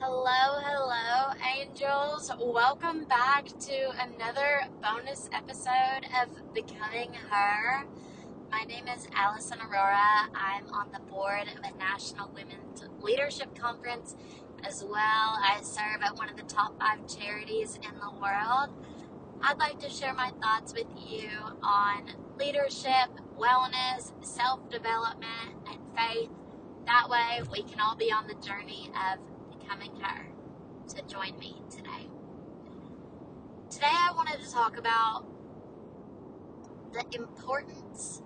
Hello, hello, angels. Welcome back to another bonus episode of Becoming Her. My name is Allison Aurora. I'm on the board of a National Women's Leadership Conference as well. I serve at one of the top 5 charities in the world. I'd like to share my thoughts with you on leadership, wellness, self-development, and faith. That way we can all be on the journey of becoming her. So join me today. Today I wanted to talk about the importance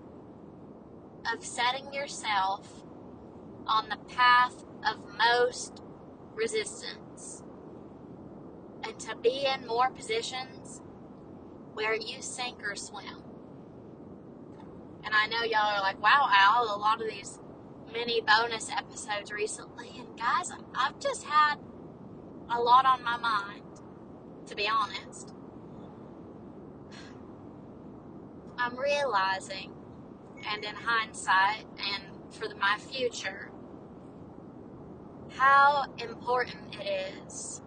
of setting yourself on the path of most resistance and to be in more positions where you sink or swim. And I know y'all are like, wow, Al, a lot of these mini bonus episodes recently. And guys, I've just had a lot on my mind, to be honest. I'm realizing, and in hindsight, and for my future, how important it is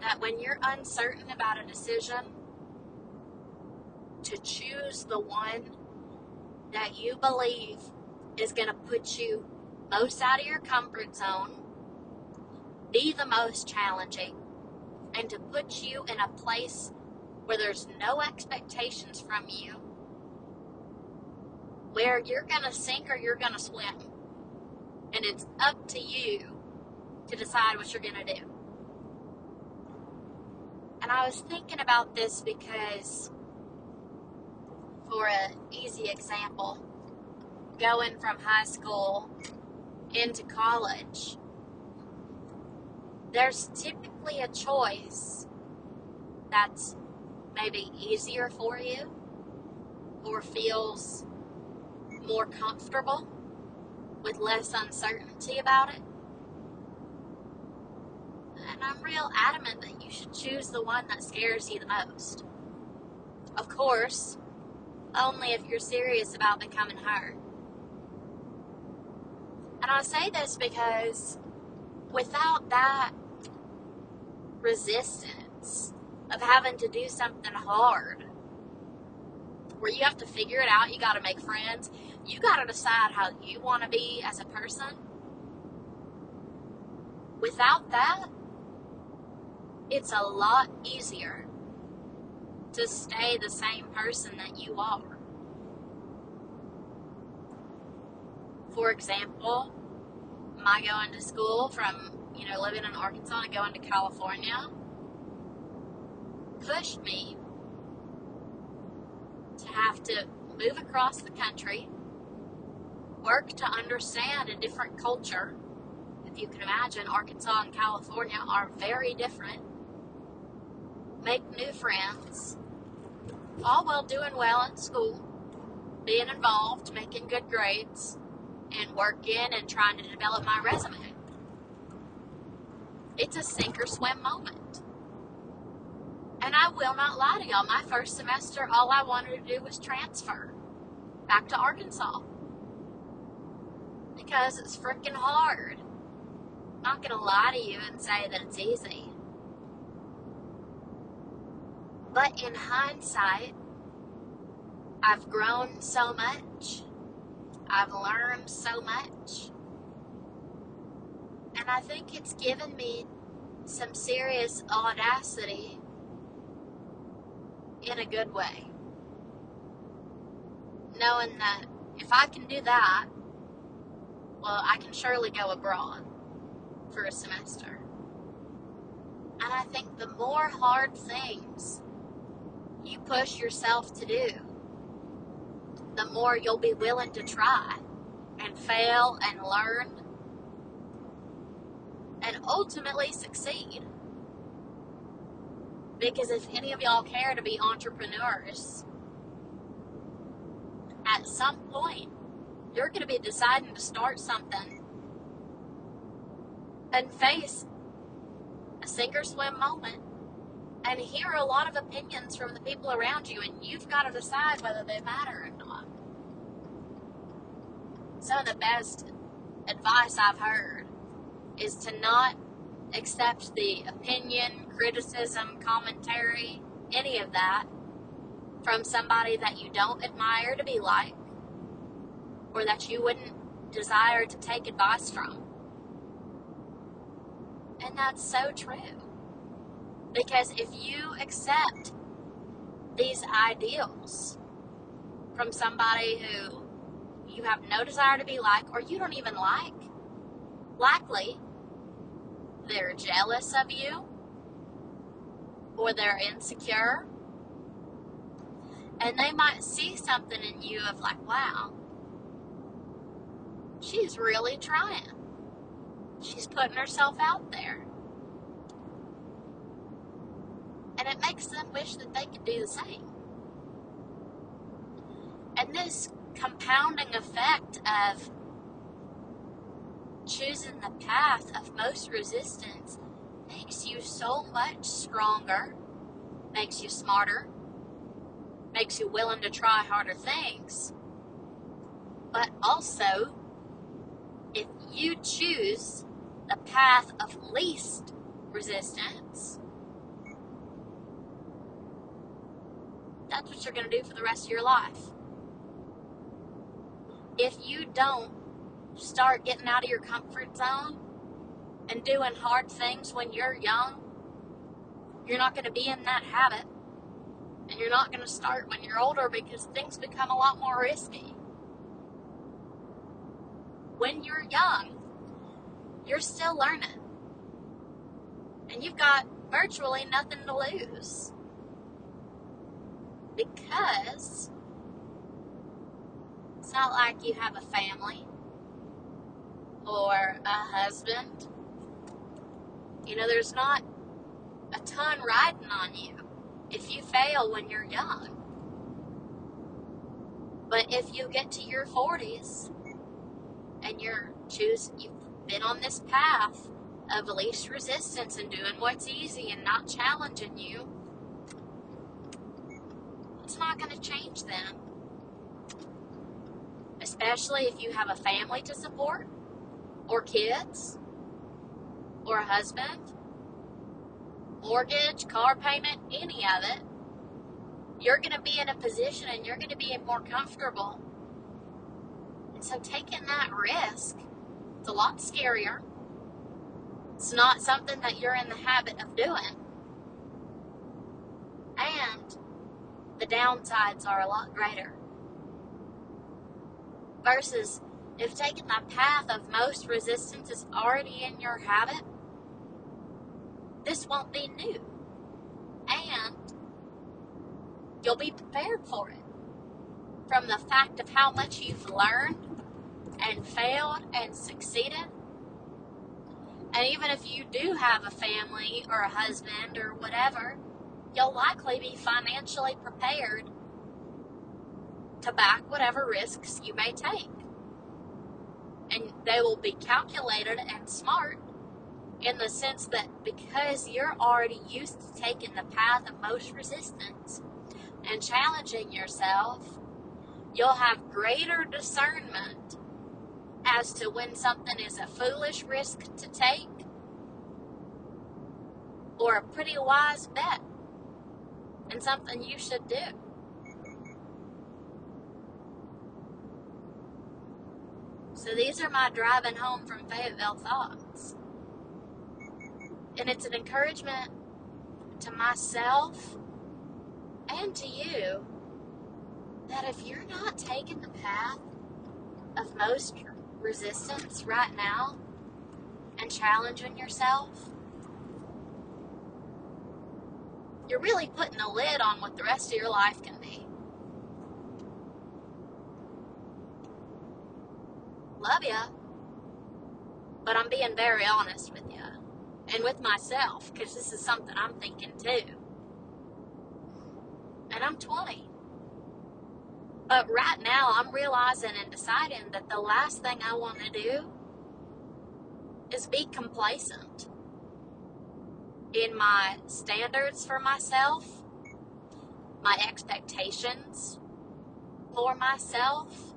that when you're uncertain about a decision, to choose the one that you believe is going to put you most out of your comfort zone, be the most challenging, and to put you in a place where there's no expectations from you, where you're going to sink or you're going to swim. And it's up to you to decide what you're going to do. And I was thinking about this because, for an easy example, going from high school into college, there's typically a choice that's maybe easier for you or feels more comfortable with less uncertainty about it. And I'm real adamant that you should choose the one that scares you the most. Of course, only if you're serious about becoming her. And I say this because without that resistance of having to do something hard, where you have to figure it out, you got to make friends, you got to decide how you want to be as a person. Without that, it's a lot easier to stay the same person that you are. For example, my going to school from, living in Arkansas and going to California pushed me to have to move across the country, work to understand a different culture. If you can imagine, Arkansas and California are very different. Make new friends, all while doing well in school, being involved, making good grades, and working and trying to develop my resume. It's a sink or swim moment. And I will not lie to y'all, my first semester, all I wanted to do was transfer back to Arkansas. Because it's freaking hard. I'm not going to lie to you and say that it's easy. But in hindsight, I've grown so much. I've learned so much. And I think it's given me some serious audacity in a good way. Knowing that if I can do that, well, I can surely go abroad for a semester. And I think the more hard things you push yourself to do, the more you'll be willing to try and fail and learn and ultimately succeed. Because if any of y'all care to be entrepreneurs, at some point, you're going to be deciding to start something and face a sink or swim moment and hear a lot of opinions from the people around you, and you've got to decide whether they matter or not. Some of the best advice I've heard is to not accept the opinion, criticism, commentary, any of that from somebody that you don't admire to be like, or that you wouldn't desire to take advice from. And that's so true. Because if you accept these ideals from somebody who you have no desire to be like, or you don't even like, likely they're jealous of you, or they're insecure, and they might see something in you of like, wow, she's really trying. She's putting herself out there. And it makes them wish that they could do the same. And this compounding effect of choosing the path of most resistance makes you so much stronger, makes you smarter, makes you willing to try harder things. But also, if you choose the path of least resistance, that's what you're going to do for the rest of your life. If you don't start getting out of your comfort zone and doing hard things when you're young, you're not going to be in that habit. And you're not going to start when you're older, because things become a lot more risky. When you're young, you're still learning. And you've got virtually nothing to lose. Because it's not like you have a family or a husband. You know, there's not a ton riding on you if you fail when you're young. But if you get to your 40s and you've been on this path of least resistance and doing what's easy and not challenging you, it's not going to change them. Especially if you have a family to support, or kids, or a husband, mortgage, car payment, any of it. You're going to be in a position and you're going to be more comfortable. And so taking that risk, it's a lot scarier. It's not something that you're in the habit of doing. And the downsides are a lot greater. Versus if taking the path of most resistance is already in your habit, this won't be new. And you'll be prepared for it. From the fact of how much you've learned and failed and succeeded. And even if you do have a family or a husband or whatever, you'll likely be financially prepared to back whatever risks you may take. And they will be calculated and smart in the sense that because you're already used to taking the path of most resistance and challenging yourself, you'll have greater discernment as to when something is a foolish risk to take or a pretty wise bet and something you should do. So these are my driving home from Fayetteville thoughts. And it's an encouragement to myself and to you that if you're not taking the path of most resistance right now and challenging yourself, you're really putting a lid on what the rest of your life can be. Love ya, but I'm being very honest with you and with myself, because this is something I'm thinking too. And I'm 20. But right now I'm realizing and deciding that the last thing I want to do is be complacent in my standards for myself, my expectations for myself.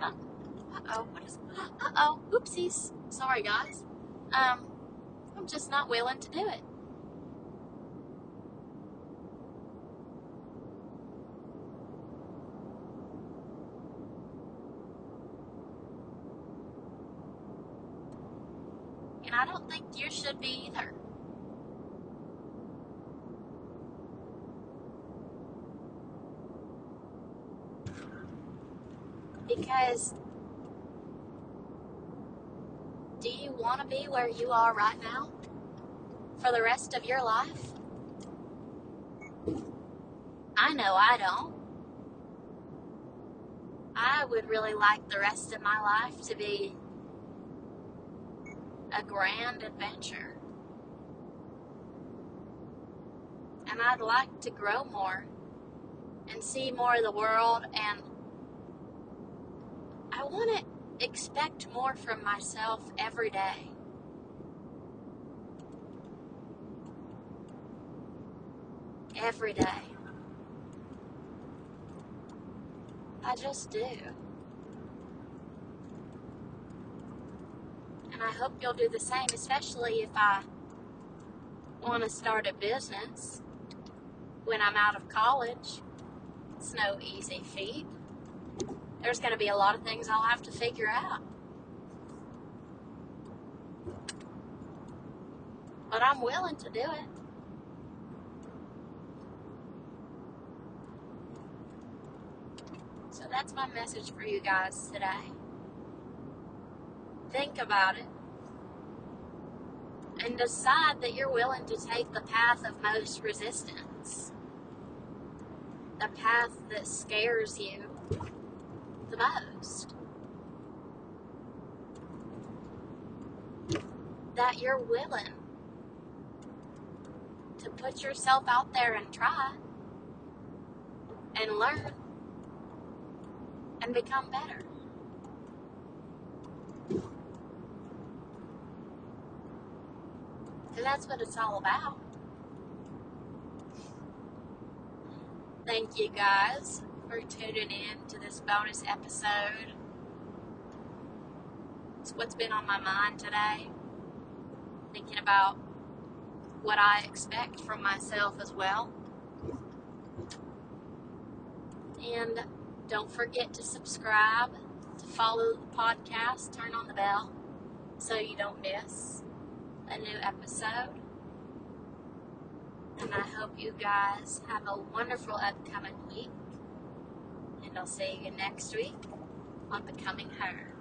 Uh-oh, oopsies. Sorry, guys. I'm just not willing to do it. And I don't think you should be either. Because do you want to be where you are right now for the rest of your life? I know I don't. I would really like the rest of my life to be a grand adventure. And I'd like to grow more and see more of the world, and I want to expect more from myself every day. Every day. I just do. And I hope you'll do the same, especially if I want to start a business when I'm out of college. It's no easy feat. There's going to be a lot of things I'll have to figure out. But I'm willing to do it. So that's my message for you guys today. Think about it. And decide that you're willing to take the path of most resistance. The path that scares you the most. That you're willing to put yourself out there and try and learn and become better. Because that's what it's all about. Thank you guys for tuning in to this bonus episode. It's what's been on my mind today. Thinking about what I expect from myself as well. And don't forget to subscribe, to follow the podcast, turn on the bell so you don't miss a new episode. And I hope you guys have a wonderful upcoming week. And I'll see you next week on Becoming Her.